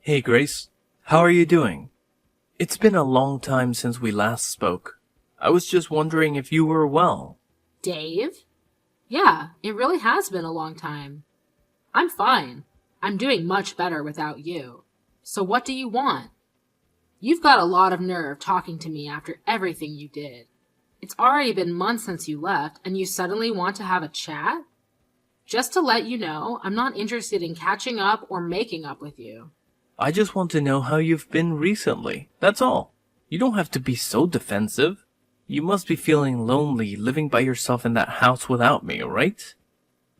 Hey Grace, how are you doing? It's been a long time since we last spoke. I was just wondering if you were well. Dave? Yeah, it really has been a long time. I'm fine. I'm doing much better without you. So what do you want? You've got a lot of nerve talking to me after everything you did. It's already been months since you left, and you suddenly want to have a chat? Just to let you know, I'm not interested in catching up or making up with you. I just want to know how you've been recently, that's all. You don't have to be so defensive. You must be feeling lonely living by yourself in that house without me, right?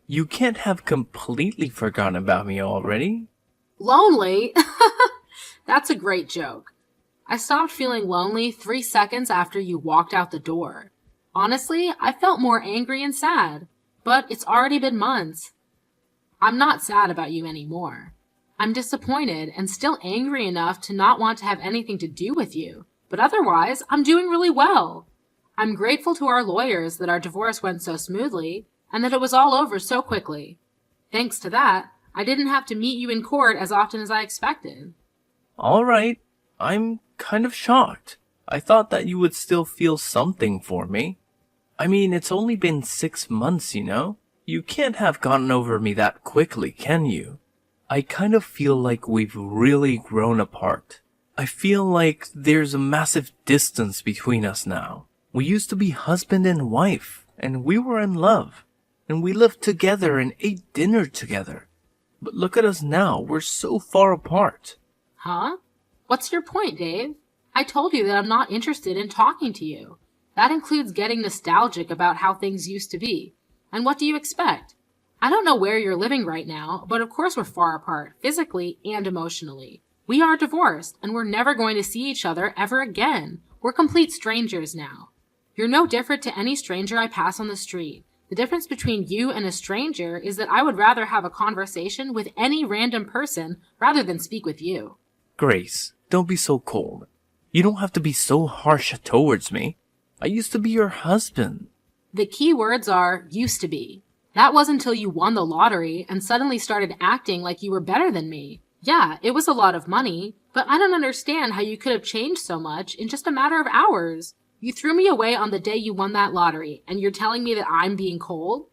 You can't have completely forgotten about me already. Lonely? That's a great joke. I stopped feeling lonely 3 seconds after you walked out the door. Honestly, I felt more angry and sad, but it's already been months. I'm not sad about you anymore. I'm disappointed and still angry enough to not want to have anything to do with you, but otherwise, I'm doing really well. I'm grateful to our lawyers that our divorce went so smoothly and that it was all over so quickly. Thanks to that, I didn't have to meet you in court as often as I expected. Alright, I'm kind of shocked. I thought that you would still feel something for me. I mean, it's only been 6 months, you know? You can't have gotten over me that quickly, can you? I kind of feel like we've really grown apart. I feel like there's a massive distance between us now. We used to be husband and wife, and we were in love, and we lived together and ate dinner together. But look at us now, we're so far apart. Huh? What's your point, Dave? I told you that I'm not interested in talking to you. That includes getting nostalgic about how things used to be. And what do you expect? I don't know where you're living right now, but of course we're far apart, physically and emotionally. We are divorced, and we're never going to see each other ever again. We're complete strangers now. You're no different to any stranger I pass on the street. The difference between you and a stranger is that I would rather have a conversation with any random person rather than speak with you. Grace, don't be so cold. You don't have to be so harsh towards me. I used to be your husband. The key words are used to be. That was until you won the lottery and suddenly started acting like you were better than me. Yeah, it was a lot of money, but I don't understand how you could have changed so much in just a matter of hours. You threw me away on the day you won that lottery, and you're telling me that I'm being cold?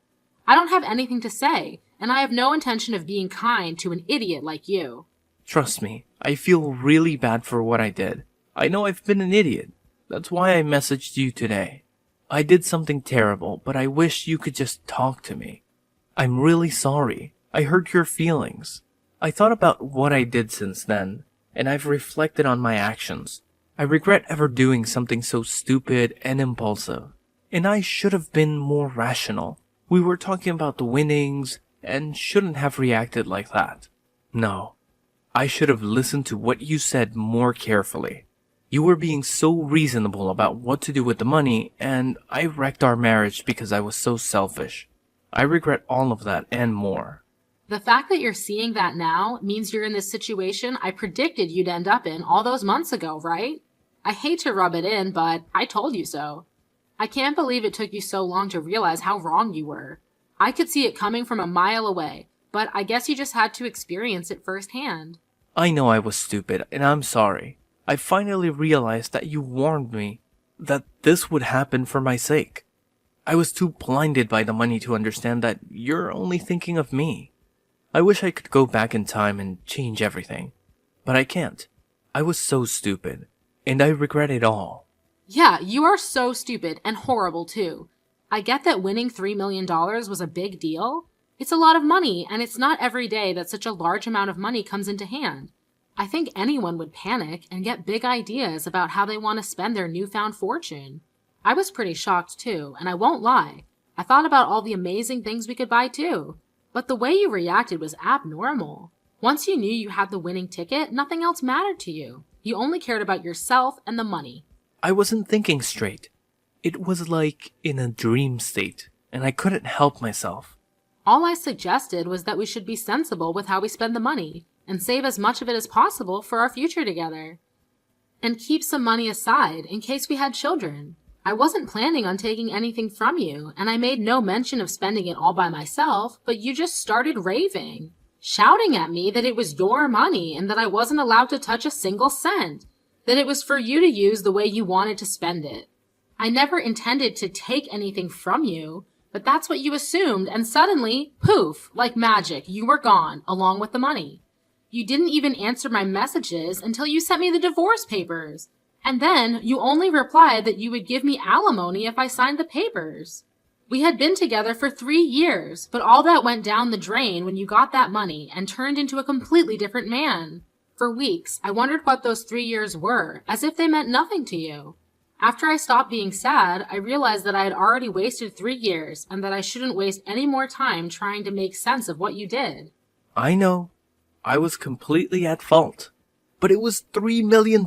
I don't have anything to say, and I have no intention of being kind to an idiot like you. Trust me, I feel really bad for what I did. I know I've been an idiot. That's why I messaged you today. I did something terrible, but I wish you could just talk to me. I'm really sorry. I hurt your feelings. I thought about what I did since then, and I've reflected on my actions. I regret ever doing something so stupid and impulsive. And I should have been more rational. We were talking about the winnings, and shouldn't have reacted like that. No. I should have listened to what you said more carefully. You were being so reasonable about what to do with the money, and I wrecked our marriage because I was so selfish. I regret all of that and more. The fact that you're seeing that now means you're in this situation I predicted you'd end up in all those months ago, right? I hate to rub it in, but I told you so. I can't believe it took you so long to realize how wrong you were. I could see it coming from a mile away, but I guess you just had to experience it firsthand. I know I was stupid, and I'm sorry. I finally realized that you warned me that this would happen for my sake. I was too blinded by the money to understand that you're only thinking of me. I wish I could go back in time and change everything, but I can't. I was so stupid, and I regret it all. Yeah, you are so stupid and horrible too. I get that winning $3 million was a big deal. It's a lot of money, and it's not every day that such a large amount of money comes into hand. I think anyone would panic and get big ideas about how they want to spend their newfound fortune. I was pretty shocked too, and I won't lie. I thought about all the amazing things we could buy too. But the way you reacted was abnormal. Once you knew you had the winning ticket, nothing else mattered to you. You only cared about yourself and the money. I wasn't thinking straight. It was like in a dream state, and I couldn't help myself. All I suggested was that we should be sensible with how we spend the money, and save as much of it as possible for our future together. And keep some money aside in case we had children. I wasn't planning on taking anything from you, and I made no mention of spending it all by myself, but you just started raving. shouting at me that it was your money and that I wasn't allowed to touch a single cent, that it was for you to use the way you wanted to spend it. I never intended to take anything from you, but that's what you assumed, and suddenly, poof, like magic, you were gone, along with the money. You didn't even answer my messages until you sent me the divorce papers. And then you only replied that you would give me alimony if I signed the papers. We had been together for 3 years, but all that went down the drain when you got that money and turned into a completely different man. For weeks, I wondered what those 3 years were, as if they meant nothing to you. After I stopped being sad, I realized that I had already wasted 3 years and that I shouldn't waste any more time trying to make sense of what you did. I know. I was completely at fault. But it was $3 million.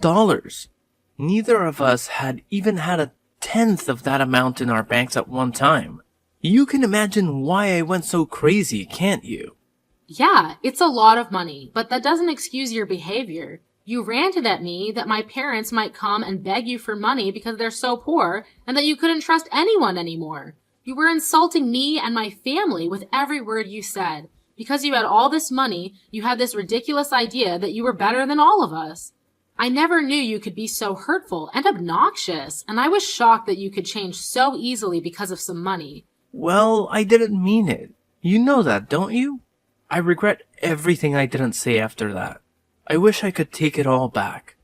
Neither of us had even had a tenth of that amount in our banks at one time. You can imagine why I went so crazy, can't you? Yeah, it's a lot of money, but that doesn't excuse your behavior. You ranted at me that my parents might come and beg you for money because they're so poor and that you couldn't trust anyone anymore. You were insulting me and my family with every word you said. Because you had all this money, you had this ridiculous idea that you were better than all of us. I never knew you could be so hurtful and obnoxious, and I was shocked that you could change so easily because of some money. Well, I didn't mean it. You know that, don't you? I regret everything I didn't say after that. I wish I could take it all back.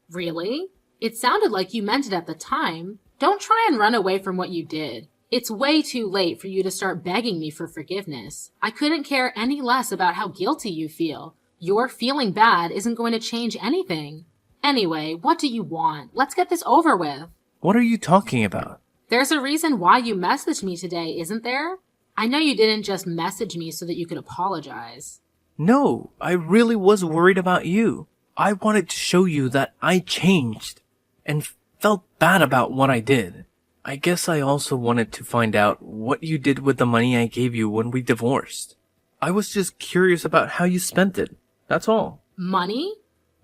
Really? It sounded like you meant it at the time. Don't try and run away from what you did. It's way too late for you to start begging me for forgiveness. I couldn't care any less about how guilty you feel. Your feeling bad isn't going to change anything. Anyway, what do you want? Let's get this over with. What are you talking about? There's a reason why you messaged me today, isn't there? I know you didn't just message me so that you could apologize. No, I really was worried about you. I wanted to show you that I changed and felt bad about what I did. I guess I also wanted to find out what you did with the money I gave you when we divorced. I was just curious about how you spent it. That's all. Money?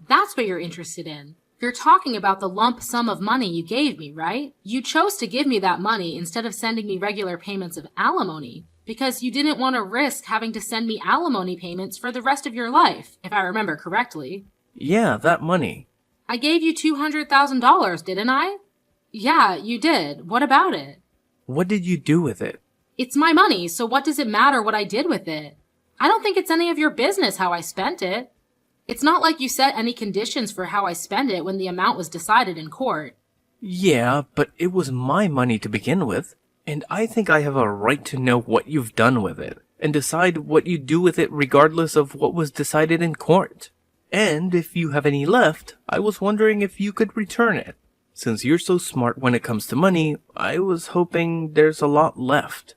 That's what you're interested in. You're talking about the lump sum of money you gave me, right? You chose to give me that money instead of sending me regular payments of alimony because you didn't want to risk having to send me alimony payments for the rest of your life, if I remember correctly. Yeah, that money. I gave you $200,000, didn't I? Yeah, you did. What about it? What did you do with it? It's my money, so what does it matter what I did with it? I don't think it's any of your business how I spent it. It's not like you set any conditions for how I spend it when the amount was decided in court. Yeah, but it was my money to begin with, and I think I have a right to know what you've done with it, and decide what you do with it regardless of what was decided in court. And if you have any left, I was wondering if you could return it. Since you're so smart when it comes to money, I was hoping there's a lot left.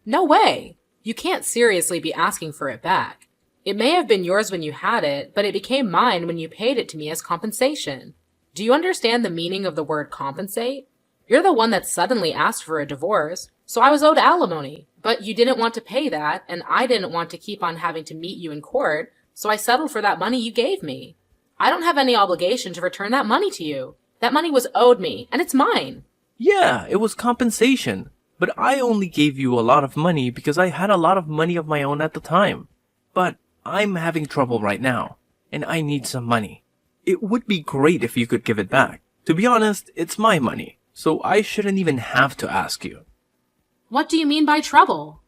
No way! You can't seriously be asking for it back. It may have been yours when you had it, but it became mine when you paid it to me as compensation. Do you understand the meaning of the word compensate? You're the one that suddenly asked for a divorce, so I was owed alimony. But you didn't want to pay that, and I didn't want to keep on having to meet you in court, so I settled for that money you gave me. I don't have any obligation to return that money to you. That money was owed me, and it's mine. Yeah, it was compensation. But I only gave you a lot of money because I had a lot of money of my own at the time. But I'm having trouble right now, and I need some money. It would be great if you could give it back. To be honest, it's my money, so I shouldn't even have to ask you. What do you mean by trouble?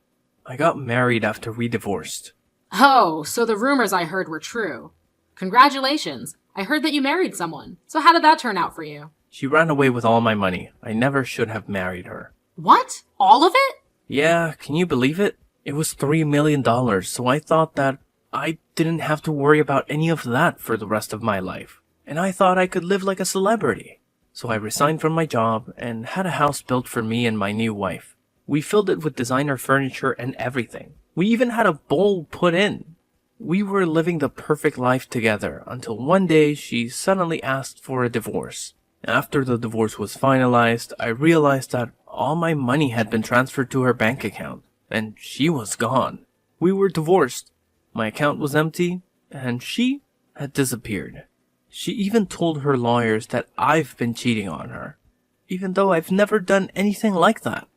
I got married after we divorced. Oh, so the rumors I heard were true. Congratulations. I heard that you married someone. So how did that turn out for you? She ran away with all my money. I never should have married her. What? All of it? Yeah, can you believe it? It was $3 million, so I thought that I didn't have to worry about any of that for the rest of my life. And I thought I could live like a celebrity. So I resigned from my job and had a house built for me and my new wife. We filled it with designer furniture and everything. We even had a bowl put in. We were living the perfect life together until one day she suddenly asked for a divorce. After the divorce was finalized, I realized that all my money had been transferred to her bank account, and she was gone. We were divorced. My account was empty, and she had disappeared. She even told her lawyers that I've been cheating on her, even though I've never done anything like that.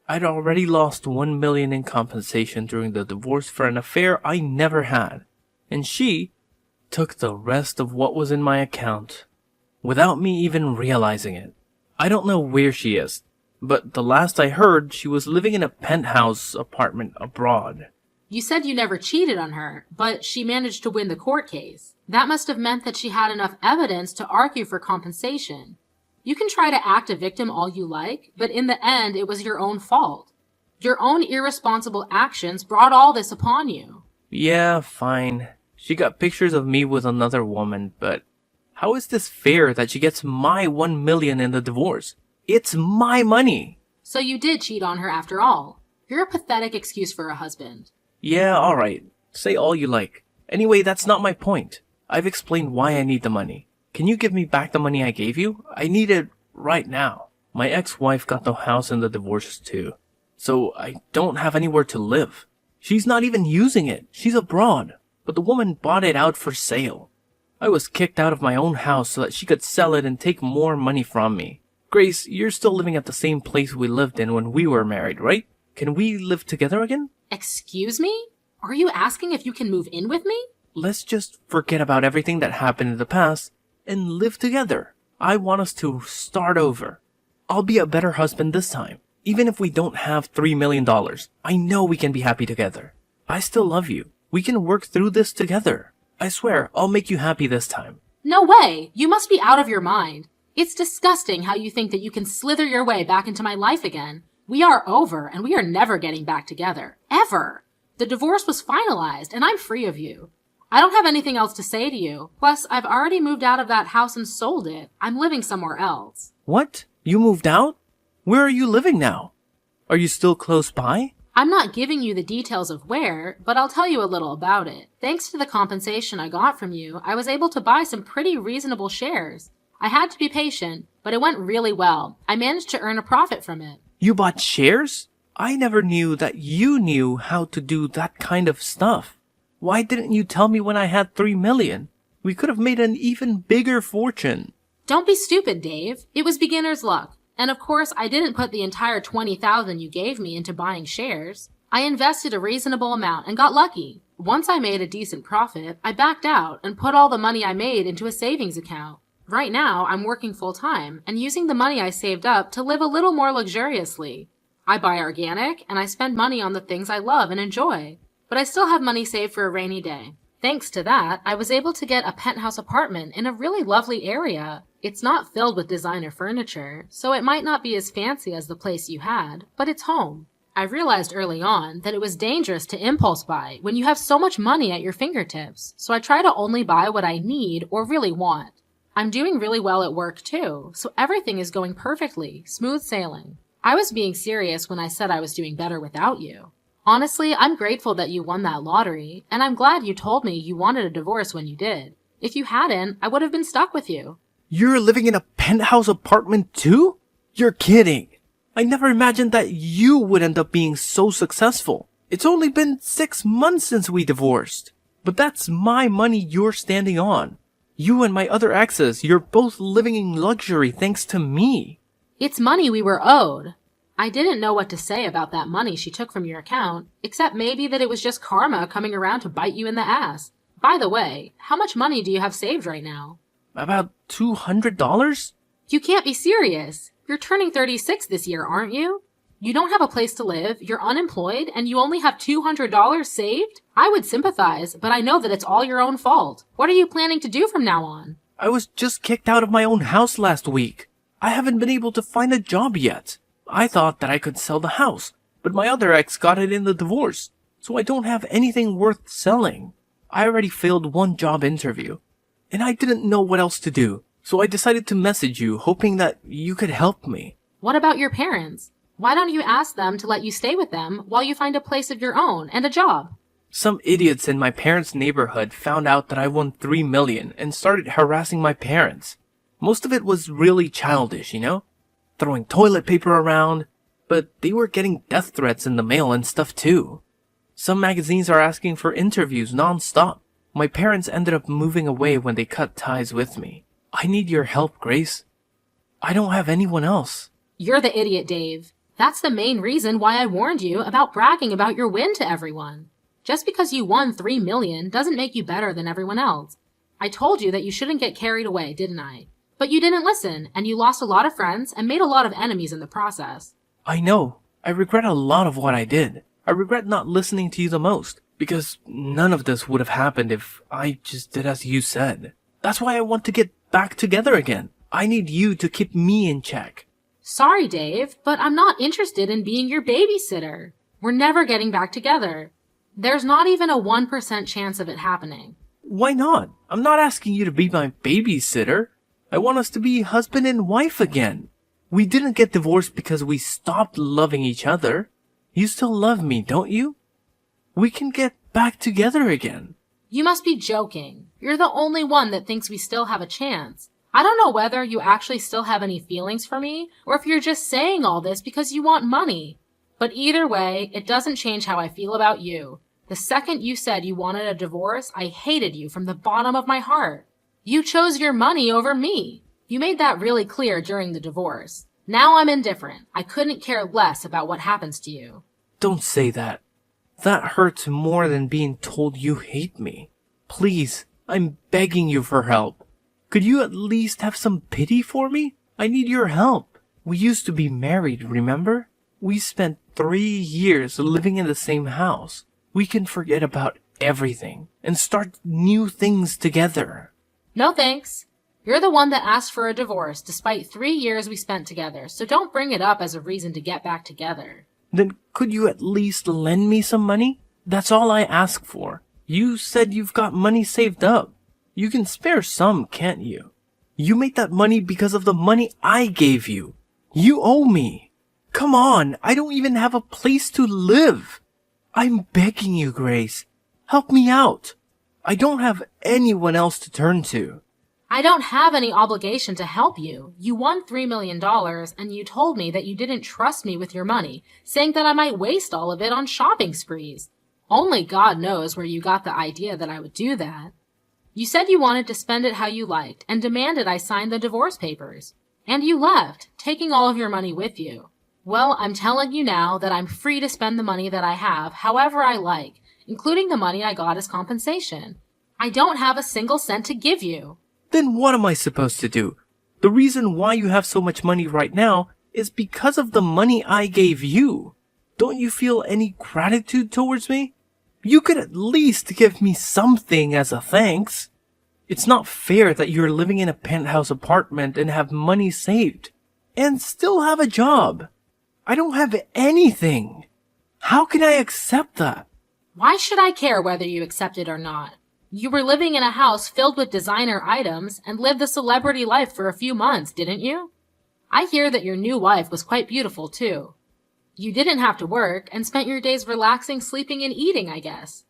I'd already lost $1 million in compensation during the divorce for an affair I never had, and she took the rest of what was in my account without me even realizing it. I don't know where she is, but the last I heard, she was living in a penthouse apartment abroad. You said you never cheated on her, but she managed to win the court case. That must have meant that she had enough evidence to argue for compensation. You can try to act a victim all you like, but in the end, it was your own fault. Your own irresponsible actions brought all this upon you. Yeah, fine. She got pictures of me with another woman, but how is this fair that she gets my $1 million in the divorce? It's my money. So you did cheat on her after all. You're a pathetic excuse for a husband. Yeah, alright. Say all you like. Anyway, that's not my point. I've explained why I need the money. Can you give me back the money I gave you? I need it right now. My ex-wife got the house in the divorce too, so I don't have anywhere to live. She's not even using it. She's abroad, but the woman bought it out for sale. I was kicked out of my own house so that she could sell it and take more money from me. Grace, you're still living at the same place we lived in when we were married, right? Can we live together again? Excuse me? Are you asking if you can move in with me? Let's just forget about everything that happened in the past and live together. I want us to start over. I'll be a better husband this time. Even if we don't have $3 million, I know we can be happy together. I still love you. We can work through this together. I swear, I'll make you happy this time. No way! You must be out of your mind. It's disgusting how you think that you can slither your way back into my life again. We are over, and we are never getting back together. Ever! The divorce was finalized, and I'm free of you. I don't have anything else to say to you. Plus, I've already moved out of that house and sold it. I'm living somewhere else. What? You moved out? Where are you living now? Are you still close by? I'm not giving you the details of where, but I'll tell you a little about it. Thanks to the compensation I got from you, I was able to buy some pretty reasonable shares. I had to be patient, but it went really well. I managed to earn a profit from it. You bought shares? I never knew that you knew how to do that kind of stuff. Why didn't you tell me when I had $3 million? We could have made an even bigger fortune. Don't be stupid, Dave. It was beginner's luck. And of course, I didn't put the entire $20,000 you gave me into buying shares. I invested a reasonable amount and got lucky. Once I made a decent profit, I backed out and put all the money I made into a savings account. Right now, I'm working full-time and using the money I saved up to live a little more luxuriously. I buy organic and I spend money on the things I love and enjoy. But I still have money saved for a rainy day. Thanks to that, I was able to get a penthouse apartment in a really lovely area. It's not filled with designer furniture, so it might not be as fancy as the place you had, but it's home. I realized early on that it was dangerous to impulse buy when you have so much money at your fingertips, so I try to only buy what I need or really want. I'm doing really well at work too, so everything is going perfectly, smooth sailing. I was being serious when I said I was doing better without you. Honestly, I'm grateful that you won that lottery, and I'm glad you told me you wanted a divorce when you did. If you hadn't, I would have been stuck with you. You're living in a penthouse apartment too? You're kidding. I never imagined that you would end up being so successful. It's only been 6 months since we divorced. But that's my money you're standing on. You and my other exes, you're both living in luxury thanks to me. It's money we were owed. I didn't know what to say about that money she took from your account, except maybe that it was just karma coming around to bite you in the ass. By the way, how much money do you have saved right now? About $200? You can't be serious. You're turning 36 this year, aren't you? You don't have a place to live, you're unemployed, and you only have $200 saved? I would sympathize, but I know that it's all your own fault. What are you planning to do from now on? I was just kicked out of my own house last week. I haven't been able to find a job yet. I thought that I could sell the house, but my other ex got it in the divorce, so I don't have anything worth selling. I already failed one job interview, and I didn't know what else to do, so I decided to message you, hoping that you could help me. What about your parents? Why don't you ask them to let you stay with them while you find a place of your own and a job? Some idiots in my parents' neighborhood found out that I won $3 million and started harassing my parents. Most of it was really childish, you know? Throwing toilet paper around, but they were getting death threats in the mail and stuff too. Some magazines are asking for interviews non-stop. My parents ended up moving away when they cut ties with me. I need your help, Grace. I don't have anyone else. You're the idiot, Dave. That's the main reason why I warned you about bragging about your win to everyone. Just because you won $3 million doesn't make you better than everyone else. I told you that you shouldn't get carried away, didn't I? But you didn't listen, and you lost a lot of friends and made a lot of enemies in the process. I know. I regret a lot of what I did. I regret not listening to you the most, because none of this would have happened if I just did as you said. That's why I want to get back together again. I need you to keep me in check. Sorry, Dave, but I'm not interested in being your babysitter. We're never getting back together. There's not even a 1% chance of it happening. Why not? I'm not asking you to be my babysitter. I want us to be husband and wife again. We didn't get divorced because we stopped loving each other. You still love me, don't you? We can get back together again. You must be joking. You're the only one that thinks we still have a chance. I don't know whether you actually still have any feelings for me, or if you're just saying all this because you want money. But either way, it doesn't change how I feel about you. The second you said you wanted a divorce, I hated you from the bottom of my heart. You chose your money over me. You made that really clear during the divorce. Now I'm indifferent. I couldn't care less about what happens to you. Don't say that. That hurts more than being told you hate me. Please, I'm begging you for help. Could you at least have some pity for me? I need your help. We used to be married, remember? We spent 3 years living in the same house. We can forget about everything and start new things together. No thanks. You're the one that asked for a divorce despite 3 years we spent together, so don't bring it up as a reason to get back together. Then could you at least lend me some money? That's all I ask for. You said you've got money saved up. You can spare some, can't you? You made that money because of the money I gave you. You owe me. Come on, I don't even have a place to live. I'm begging you, Grace. Help me out. I don't have anyone else to turn to. I don't have any obligation to help you. You won $3 million, and you told me that you didn't trust me with your money, saying that I might waste all of it on shopping sprees. Only God knows where you got the idea that I would do that. You said you wanted to spend it how you liked, and demanded I sign the divorce papers. And you left, taking all of your money with you. Well, I'm telling you now that I'm free to spend the money that I have however I like, including the money I got as compensation. I don't have a single cent to give you. Then what am I supposed to do? The reason why you have so much money right now is because of the money I gave you. Don't you feel any gratitude towards me? You could at least give me something as a thanks. It's not fair that you're living in a penthouse apartment and have money saved, and still have a job. I don't have anything. How can I accept that? Why should I care whether you accept it or not? You were living in a house filled with designer items and lived the celebrity life for a few months, didn't you? I hear that your new wife was quite beautiful, too. You didn't have to work and spent your days relaxing, sleeping, and eating, I guess.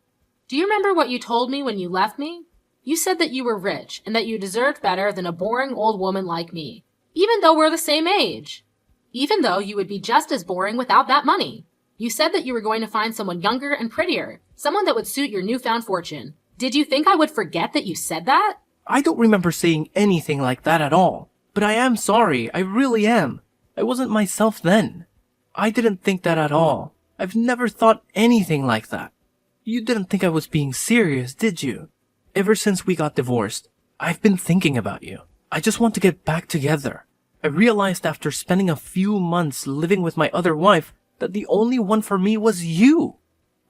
Do you remember what you told me when you left me? You said that you were rich and that you deserved better than a boring old woman like me, even though we're the same age. Even though you would be just as boring without that money. You said that you were going to find someone younger and prettier, someone that would suit your newfound fortune. Did you think I would forget that you said that? I don't remember saying anything like that at all. But I am sorry, I really am. I wasn't myself then. I didn't think that at all. I've never thought anything like that. You didn't think I was being serious, did you? Ever since we got divorced, I've been thinking about you. I just want to get back together. I realized after spending a few months living with my other wife that the only one for me was you.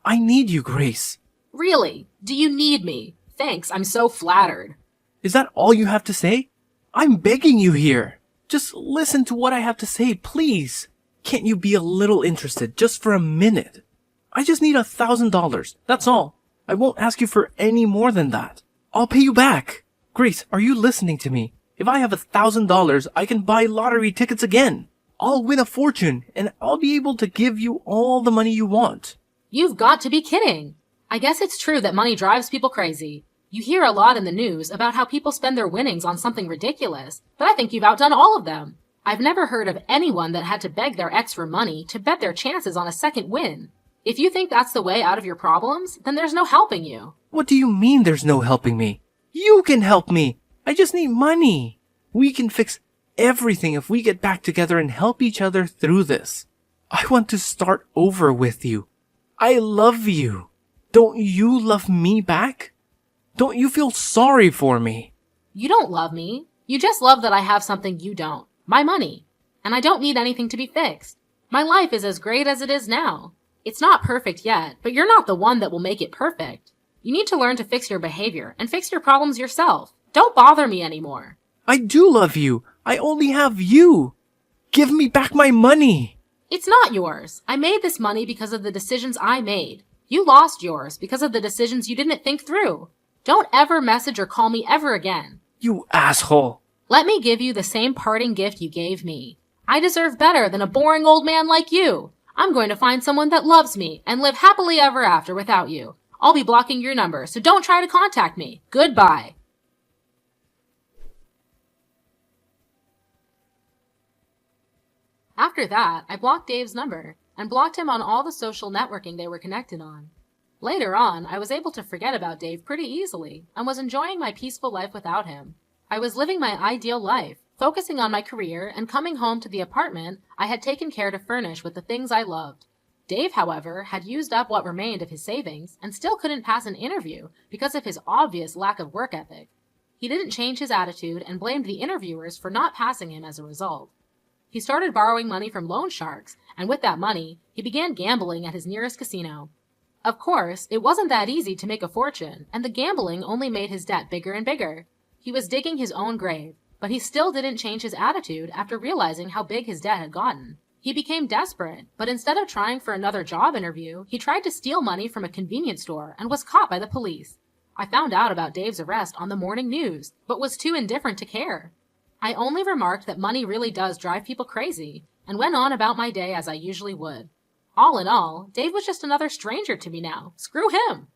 I need you, Grace. Really? Do you need me? Thanks, I'm so flattered. Is that all you have to say? I'm begging you here. Just listen to what I have to say, please. Can't you be a little interested just for a minute? I just need $1,000. That's all. I won't ask you for any more than that. I'll pay you back. Grace, are you listening to me? If I have $1,000, I can buy lottery tickets again. I'll win a fortune, and I'll be able to give you all the money you want. You've got to be kidding. I guess it's true that money drives people crazy. You hear a lot in the news about how people spend their winnings on something ridiculous, but I think you've outdone all of them. I've never heard of anyone that had to beg their ex for money to bet their chances on a second win. If you think that's the way out of your problems, then there's no helping you. What do you mean there's no helping me? You can help me. I just need money. We can fix everything if we get back together and help each other through this. I want to start over with you. I love you. Don't you love me back? Don't you feel sorry for me? You don't love me. You just love that I have something you don't. My money. And I don't need anything to be fixed. My life is as great as it is now. It's not perfect yet, but you're not the one that will make it perfect. You need to learn to fix your behavior and fix your problems yourself. Don't bother me anymore. I do love you. I only have you. Give me back my money. It's not yours. I made this money because of the decisions I made. You lost yours because of the decisions you didn't think through. Don't ever message or call me ever again. You asshole. Let me give you the same parting gift you gave me. I deserve better than a boring old man like you. I'm going to find someone that loves me and live happily ever after without you. I'll be blocking your number, so don't try to contact me. Goodbye. After that, I blocked Dave's number and blocked him on all the social networking they were connected on. Later on, I was able to forget about Dave pretty easily and was enjoying my peaceful life without him. I was living my ideal life, focusing on my career and coming home to the apartment I had taken care to furnish with the things I loved. Dave, however, had used up what remained of his savings and still couldn't pass an interview because of his obvious lack of work ethic. He didn't change his attitude and blamed the interviewers for not passing him as a result. He started borrowing money from loan sharks, and with that money, he began gambling at his nearest casino. Of course, it wasn't that easy to make a fortune, and the gambling only made his debt bigger and bigger. He was digging his own grave, but he still didn't change his attitude after realizing how big his debt had gotten. He became desperate, but instead of trying for another job interview, he tried to steal money from a convenience store and was caught by the police. I found out about Dave's arrest on the morning news, but was too indifferent to care. I only remarked that money really does drive people crazy, and went on about my day as I usually would. All in all, Dave was just another stranger to me now. Screw him!